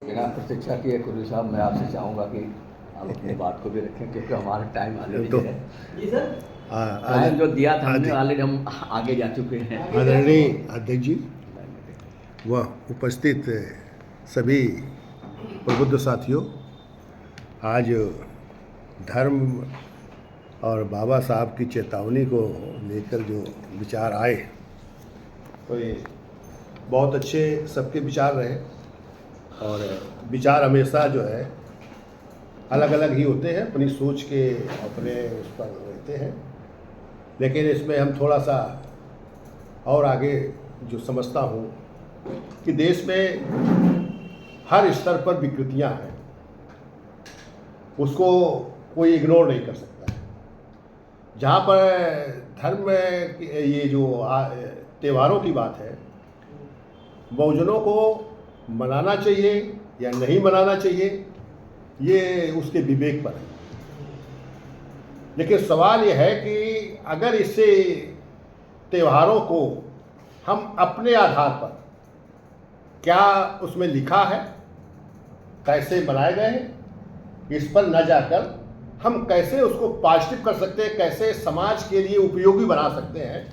बिना प्रतीक्षा किए कुर्री साहब, मैं आपसे चाहूँगा कि आप अपनी बात को भी रखें, क्योंकि हमारा टाइम ऑलरेडी है। जी सर। टाइम जो दिया था हमने ऑलरेडी, हम आगे जा चुके हैं। आदरणीय अध्यक्ष जी व उपस्थित सभी प्रबुद्ध साथियों, आज धर्म और बाबा साहब की चेतावनी को लेकर जो विचार आए, तो ये बहुत अच्छे सबके विचार रहे। और विचार हमेशा जो है अलग अलग ही होते हैं, अपनी सोच के अपने उस पर रहते हैं, लेकिन इसमें हम थोड़ा सा और आगे जो समझता हूँ कि देश में हर स्तर पर विकृतियाँ हैं, उसको कोई इग्नोर नहीं कर सकता है। जहाँ पर धर्म ये जो त्योहारों की बात है, बहुजनों को मनाना चाहिए या नहीं मनाना चाहिए, ये उसके विवेक पर है। लेकिन सवाल ये है कि अगर इससे त्योहारों को हम अपने आधार पर, क्या उसमें लिखा है, कैसे बनाए गए हैं, इस पर न जाकर हम कैसे उसको पॉजिटिव कर सकते हैं, कैसे समाज के लिए उपयोगी बना सकते हैं,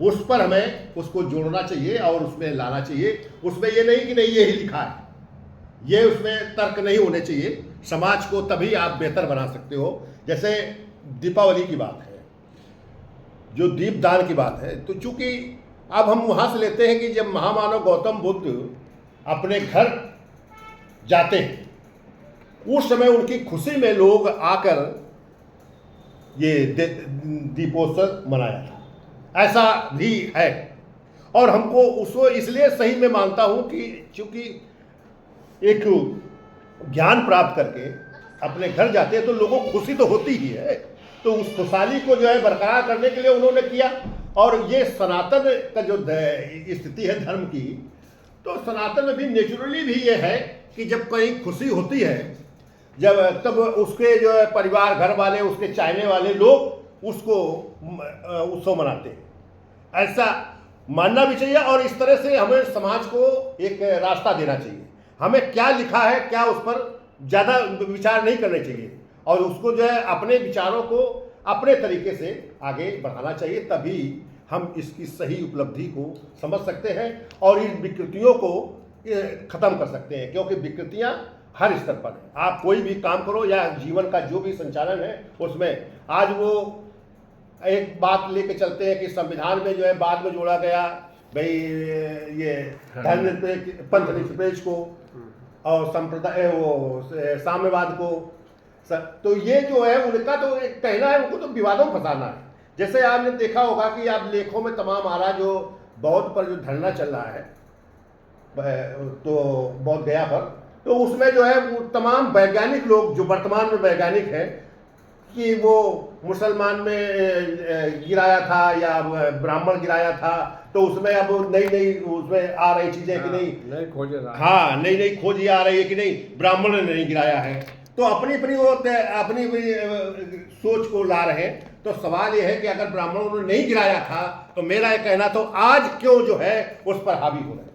उस पर हमें उसको जोड़ना चाहिए और उसमें लाना चाहिए। उसमें ये नहीं कि नहीं यही लिखा है, ये उसमें तर्क नहीं होने चाहिए। समाज को तभी आप बेहतर बना सकते हो। जैसे दीपावली की बात है, जो दीपदान की बात है, तो चूंकि अब हम वहाँ से लेते हैं कि जब महामानव गौतम बुद्ध अपने घर जाते हैं, उस समय उनकी खुशी में लोग आकर ये दीपोत्सव मनाया था, ऐसा भी है। और हमको उसको इसलिए सही में मानता हूँ कि चूंकि एक ज्ञान प्राप्त करके अपने घर जाते हैं तो लोगों को खुशी तो होती ही है, तो उस खुशहाली को जो है बरकरार करने के लिए उन्होंने किया। और ये सनातन का जो स्थिति है धर्म की, तो सनातन में भी नेचुरली भी ये है कि जब कहीं खुशी होती है, जब तब उसके जो है परिवार, घर वाले, उसके चाहने वाले लोग उसको उत्सव मनाते हैं। ऐसा मानना भी चाहिए और इस तरह से हमें समाज को एक रास्ता देना चाहिए। हमें क्या लिखा है, क्या उस पर ज़्यादा विचार नहीं करने चाहिए और उसको जो है अपने विचारों को अपने तरीके से आगे बढ़ाना चाहिए। तभी हम इसकी सही उपलब्धि को समझ सकते हैं और इन विकृतियों को ख़त्म कर सकते हैं, क्योंकि विकृतियाँ हर स्तर पर है। आप कोई भी काम करो या जीवन का जो भी संचालन है उसमें, आज वो एक बात लेके चलते हैं कि संविधान में जो है बाद में जोड़ा गया भाई ये धर्मनिरपेक्ष, पंथ निरपेक्ष को और संप्रदाय वो साम्यवाद को, तो ये जो है उनका तो एक कहना है, उनको तो विवादों में फंसाना है। जैसे आपने देखा होगा कि आप लेखों में तमाम आ रहा, जो बौद्ध पर जो धरना चल रहा है, तो बौद्ध गया पर, तो उसमें जो है वो तमाम वैज्ञानिक लोग जो वर्तमान में वैज्ञानिक हैं कि वो मुसलमान में गिराया था या ब्राह्मण गिराया था, तो उसमें अब नई नई उसमें आ रही चीजें कि नहीं, नई खोज नई नई खोज ये आ रही है कि नहीं ब्राह्मण ने नहीं गिराया है, तो अपनी अपनी वो अपनी सोच को ला रहे हैं। तो सवाल ये है कि अगर ब्राह्मणों ने नहीं गिराया था तो मेरा ये कहना तो आज क्यों जो है उस पर हावी हो रहे हैं।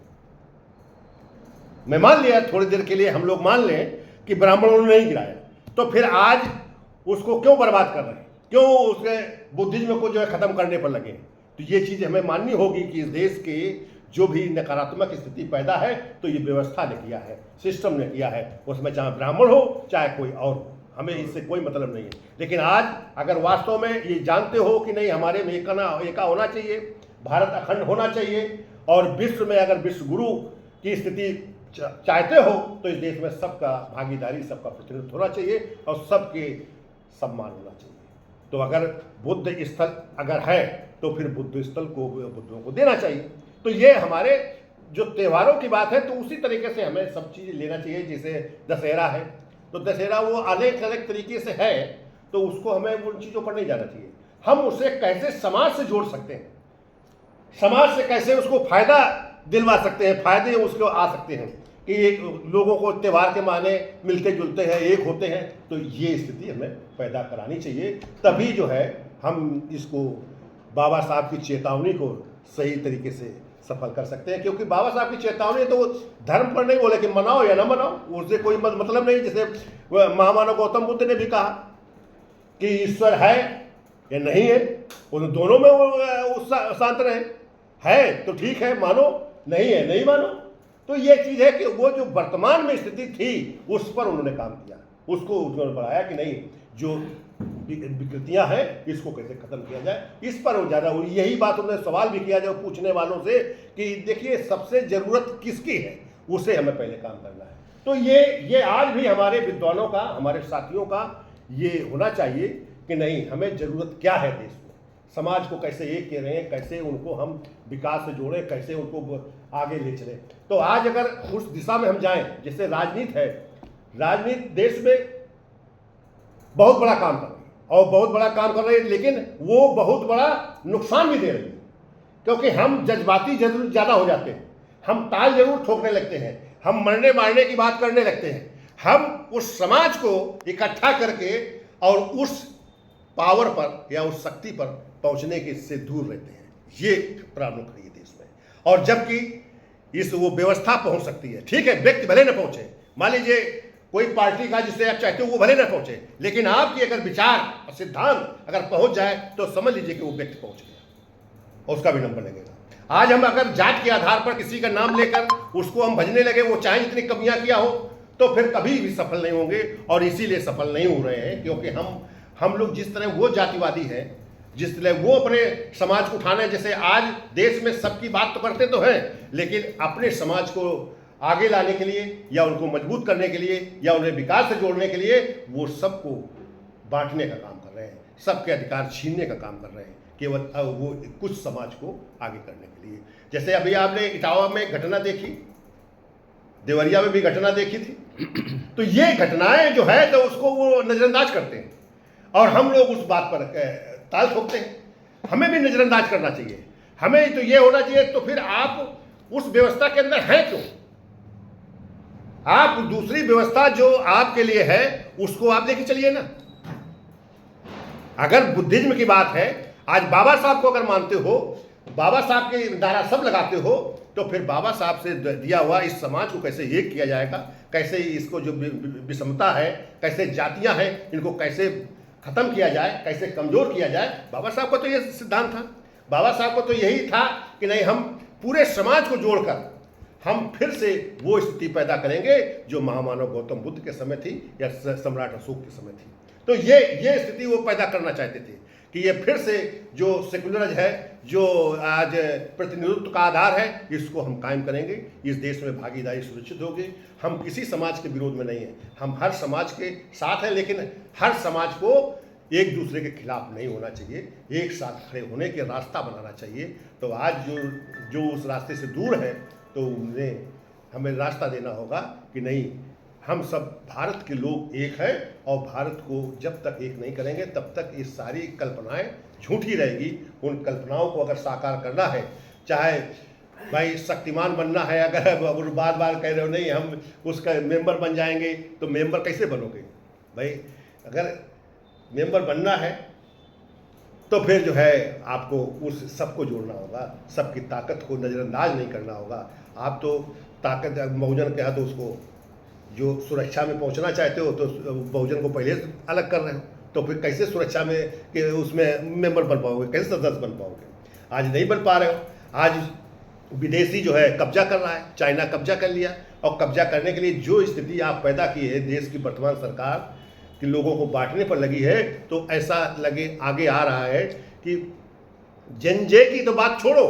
मैं मान लिया थोड़ी देर के लिए, हम लोग मान लें कि ब्राह्मणों ने नहीं गिराया, तो फिर आज उसको क्यों बर्बाद कर रहे हैं, क्यों उसके बुद्धिज्म को जो है खत्म करने पर लगे। तो ये चीज़ हमें माननी होगी कि इस देश के जो भी नकारात्मक स्थिति पैदा है, तो ये व्यवस्था ने किया है, सिस्टम ने किया है, उसमें चाहे ब्राह्मण हो चाहे कोई और हो, हमें इससे कोई मतलब नहीं है। लेकिन आज अगर वास्तव में ये जानते हो कि नहीं हमारे में एका होना चाहिए, भारत अखंड होना चाहिए, और विश्व में अगर विश्व गुरु की स्थिति चाहते हो तो इस देश में सबका भागीदारी, सबका प्रतिनिधित्व होना चाहिए और सबके सम्मान होना चाहिए। तो अगर बुद्ध स्थल अगर है तो फिर बुद्ध स्थल को बुद्धों को देना चाहिए। तो ये हमारे जो त्योहारों की बात है, तो उसी तरीके से हमें सब चीज़ लेना चाहिए। जैसे दशहरा है, तो दशहरा वो अलग अलग तरीके से है, तो उसको हमें उन चीज़ों पर नहीं जाना चाहिए। हम उसे कैसे समाज से जोड़ सकते हैं, समाज से कैसे उसको फायदा दिलवा सकते हैं, फायदे उसको आ सकते हैं कि लोगों को त्यौहार के माने मिलते जुलते हैं, एक होते हैं। तो ये स्थिति हमें पैदा करानी चाहिए, तभी जो है हम इसको बाबा साहब की चेतावनी को सही तरीके से सफल कर सकते हैं। क्योंकि बाबा साहब की चेतावनी तो धर्म पर नहीं बोले कि मनाओ या ना मनाओ, उससे कोई मतलब नहीं। जैसे महामानव गौतम बुद्ध ने भी कहा कि ईश्वर है या नहीं है, उन दोनों में वो शांत रहे। है तो ठीक है मानो, नहीं है नहीं मानो। तो ये चीज़ है कि वो जो वर्तमान में स्थिति थी उस पर उन्होंने काम किया, उसको उन्होंने बढ़ाया कि नहीं जो विकृतियां हैं इसको कैसे खत्म किया जाए, इस पर वो ज़्यादा हुई। यही बात उन्होंने सवाल भी किया जो पूछने वालों से कि देखिए सबसे ज़रूरत किसकी है, उसे हमें पहले काम करना है। तो ये आज भी हमारे विद्वानों का, हमारे साथियों का ये होना चाहिए कि नहीं हमें ज़रूरत क्या है देश में, समाज को कैसे एक कर रहे हैं, कैसे उनको हम विकास से जोड़ें, कैसे उनको आगे ले चलें। तो आज अगर उस दिशा में हम जाएं, जैसे राजनीति है, राजनीति देश में बहुत बड़ा काम कर रही है और बहुत बड़ा काम कर रही है, लेकिन वो बहुत बड़ा नुकसान भी दे रही है। क्योंकि हम जज्बाती जरूर ज़्यादा हो जाते हैं, हम ताल जरूर ठोकने लगते हैं, हम मरने मारने की बात करने लगते हैं, हम उस समाज को इकट्ठा करके और उस पावर पर या उस शक्ति पर पहुंचने के से दूर रहते हैं। ये प्रॉब्लम खड़ी है देश में। और जबकि इस वो व्यवस्था पहुंच सकती है, ठीक है व्यक्ति भले न पहुंचे, मान लीजिए कोई पार्टी का जिसे आप चाहते हो वो भले न पहुंचे, लेकिन आपकी अगर विचार और सिद्धांत अगर पहुंच जाए तो समझ लीजिए कि वो व्यक्ति पहुंच गया और उसका भी नंबर लगेगा। आज हम अगर जात के आधार पर किसी का नाम लेकर उसको हम भजने लगे, वो चाहे जितनी कमियां किया हो, तो फिर कभी भी सफल नहीं होंगे। और इसीलिए सफल नहीं हो रहे हैं क्योंकि हम लोग जिस तरह वो जातिवादी हैं, जिस तरह वो अपने समाज को उठाने, जैसे आज देश में सबकी बात तो करते तो हैं, लेकिन अपने समाज को आगे लाने के लिए या उनको मजबूत करने के लिए या उन्हें विकास से जोड़ने के लिए वो सबको बांटने का काम कर रहे हैं, सबके अधिकार छीनने का काम कर रहे हैं, केवल वो कुछ समाज को आगे करने के लिए। जैसे अभी आपने इटावा में घटना देखी, देवरिया में भी घटना देखी थी। तो ये घटनाएं जो है तो उसको वो नज़रअंदाज करते हैं और हम लोग उस बात पर ताल ठोकते हैं। हमें भी नज़रअंदाज करना चाहिए, हमें तो ये होना चाहिए। तो फिर आप उस व्यवस्था के अंदर हैं क्यों? आप दूसरी व्यवस्था जो आपके लिए है उसको आप लेके चलिए ना। अगर बुद्धिज्म की बात है, आज बाबा साहब को अगर मानते हो, बाबा साहब के नारा सब लगाते हो, तो फिर बाबा साहब से दिया हुआ इस समाज को कैसे एक किया जाएगा, कैसे इसको जो विषमता है, कैसे जातियां हैं, इनको कैसे खत्म किया जाए, कैसे कमजोर किया जाए। बाबा साहब का तो ये सिद्धांत था, बाबा साहब को तो यही था कि नहीं हम पूरे समाज को जोड़कर हम फिर से वो स्थिति पैदा करेंगे जो महामानव गौतम बुद्ध के समय थी या सम्राट अशोक के समय थी। तो ये स्थिति वो पैदा करना चाहते थे कि ये फिर से जो सेकुलर है, जो आज प्रतिनिधित्व का आधार है, इसको हम कायम करेंगे। इस देश में भागीदारी सुनिश्चित होगी। हम किसी समाज के विरोध में नहीं हैं, हम हर समाज के साथ हैं, लेकिन हर समाज को एक दूसरे के खिलाफ नहीं होना चाहिए, एक साथ खड़े होने के रास्ता बनाना चाहिए। तो आज जो उस रास्ते से दूर है तो उन्हें हमें रास्ता देना होगा कि नहीं, हम सब भारत के लोग एक हैं और भारत को जब तक एक नहीं करेंगे तब तक ये सारी कल्पनाएं झूठी रहेगी। उन कल्पनाओं को अगर साकार करना है, चाहे भाई शक्तिमान बनना है, अगर बार बार कह रहे हो नहीं हम उसका मेंबर बन जाएंगे, तो मेंबर कैसे बनोगे भाई? अगर मेंबर बनना है तो फिर जो है आपको उस सबको जोड़ना होगा, सबकी ताकत को नज़रअंदाज नहीं करना होगा। आप तो ताकत बहुजन कहा तो उसको जो सुरक्षा में पहुंचना चाहते हो तो बहुजन को पहले अलग कर रहे हो, तो फिर कैसे सुरक्षा में कि उसमें मेंबर बन पाओगे, कैसे सदस्य बन पाओगे? आज नहीं बन पा रहे हो। आज विदेशी जो है कब्जा कर रहा है, चाइना कब्जा कर लिया, और कब्जा करने के लिए जो स्थिति आप पैदा की है देश की वर्तमान सरकार कि लोगों को बांटने पर लगी है, तो ऐसा लगे आगे आ रहा है कि जनजे की तो बात छोड़ो,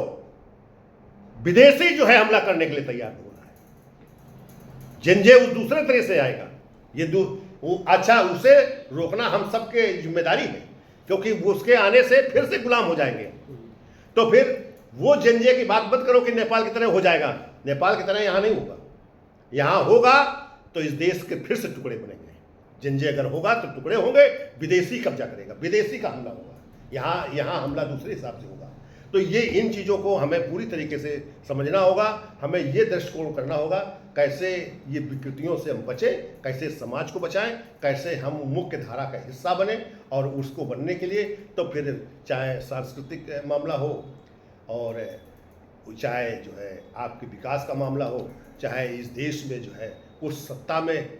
विदेशी जो है हमला करने के लिए तैयार हो रहा है। जनजे उस दूसरे तरह से आएगा, अच्छा उसे रोकना हम सबके जिम्मेदारी है, क्योंकि उसके आने से फिर से गुलाम हो जाएंगे। तो फिर वो जनजे की बात मत करो कि नेपाल की तरह हो जाएगा, नेपाल की तरह यहाँ नहीं होगा। यहाँ होगा तो इस देश के फिर से टुकड़े बनेंगे। जनजे अगर होगा तो टुकड़े होंगे, विदेशी कब्जा करेगा, विदेशी का हमला होगा, यहाँ हमला दूसरे हिसाब से होगा। तो ये इन चीज़ों को हमें पूरी तरीके से समझना होगा, हमें ये दृष्टिकोण करना होगा कैसे ये विकृतियों से हम बचें, कैसे समाज को बचाएं, कैसे हम मुख्य धारा का हिस्सा बने। और उसको बनने के लिए तो फिर चाहे सांस्कृतिक मामला हो और चाहे जो है आपके विकास का मामला हो, चाहे इस देश में जो है उस सत्ता में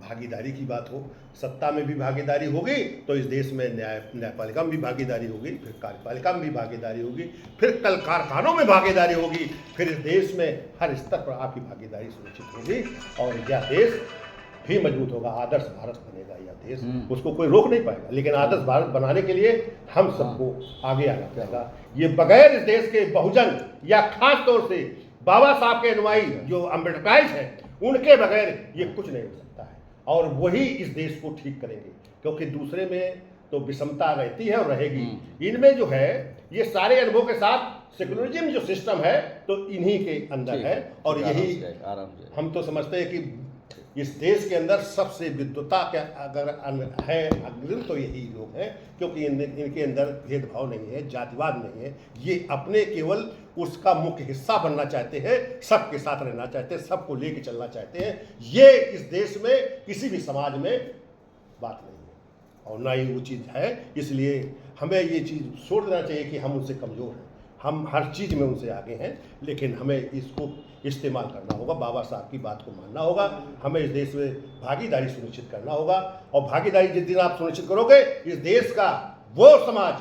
भागीदारी की बात हो, सत्ता में भी भागीदारी होगी तो इस देश में न्यायपालिका में भी भागीदारी होगी, फिर कार्यपालिका में भी भागीदारी होगी, फिर कल कारखानों में भागीदारी होगी, फिर इस देश में हर स्तर पर आपकी भागीदारी सुनिश्चित होगी और यह देश भी मजबूत होगा, आदर्श भारत बनेगा यह देश, उसको कोई रोक नहीं पाएगा। लेकिन आदर्श भारत बनाने के लिए हम सबको आगे आना पड़ेगा। ये बगैर इस देश के बहुजन या खास तौर से बाबा साहब के अनुयायी जो अम्बेडकराइज हैं, उनके बगैर ये कुछ नहीं हो सकता है और वही इस देश को ठीक करेंगे, क्योंकि दूसरे में तो विषमता रहती है और रहेगी। इनमें जो है ये सारे अनुभव के साथ सेकुलरिज्म जो सिस्टम है तो इन्हीं के अंदर है और यही हम तो समझते हैं कि इस देश के अंदर सबसे विद्वता क्या अगर है अग्रिम तो यही लोग हैं, क्योंकि इनके अंदर भेदभाव नहीं है, जातिवाद नहीं है। ये अपने केवल उसका मुख्य हिस्सा बनना चाहते हैं, सबके साथ रहना चाहते हैं, सबको लेके चलना चाहते हैं। ये इस देश में किसी भी समाज में बात नहीं है और ना ही वो चीज़ है। इसलिए हमें ये चीज़ छोड़ देना चाहिए कि हम उनसे कमज़ोर हैं, हम हर चीज़ में उनसे आगे हैं, लेकिन हमें इसको इस्तेमाल करना होगा, बाबा साहब की बात को मानना होगा, हमें इस देश में भागीदारी सुनिश्चित करना होगा। और भागीदारी जिस दिन आप सुनिश्चित करोगे, इस देश का वो समाज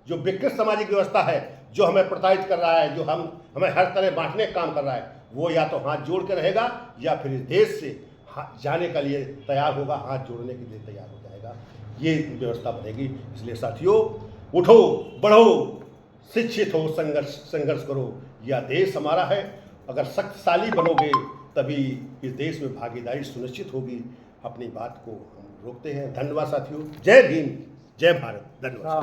जो विकृत सामाजिक व्यवस्था है, जो हमें प्रताड़ित कर रहा है, जो हमें हर तरह बांटने का काम कर रहा है, वो या तो हाथ जोड़ के रहेगा या फिर इस देश से जाने के लिए तैयार होगा, हाथ जोड़ने के लिए तैयार हो जाएगा। ये व्यवस्था बनेगी। इसलिए साथियों, उठो, बढ़ो, शिक्षित हो, संघर्ष करो। यह देश हमारा है। अगर शक्तिशाली बनोगे तभी इस देश में भागीदारी सुनिश्चित होगी। अपनी बात को हम रोकते हैं। धन्यवाद साथियों। जय भीम, जय भारत। धन्यवाद।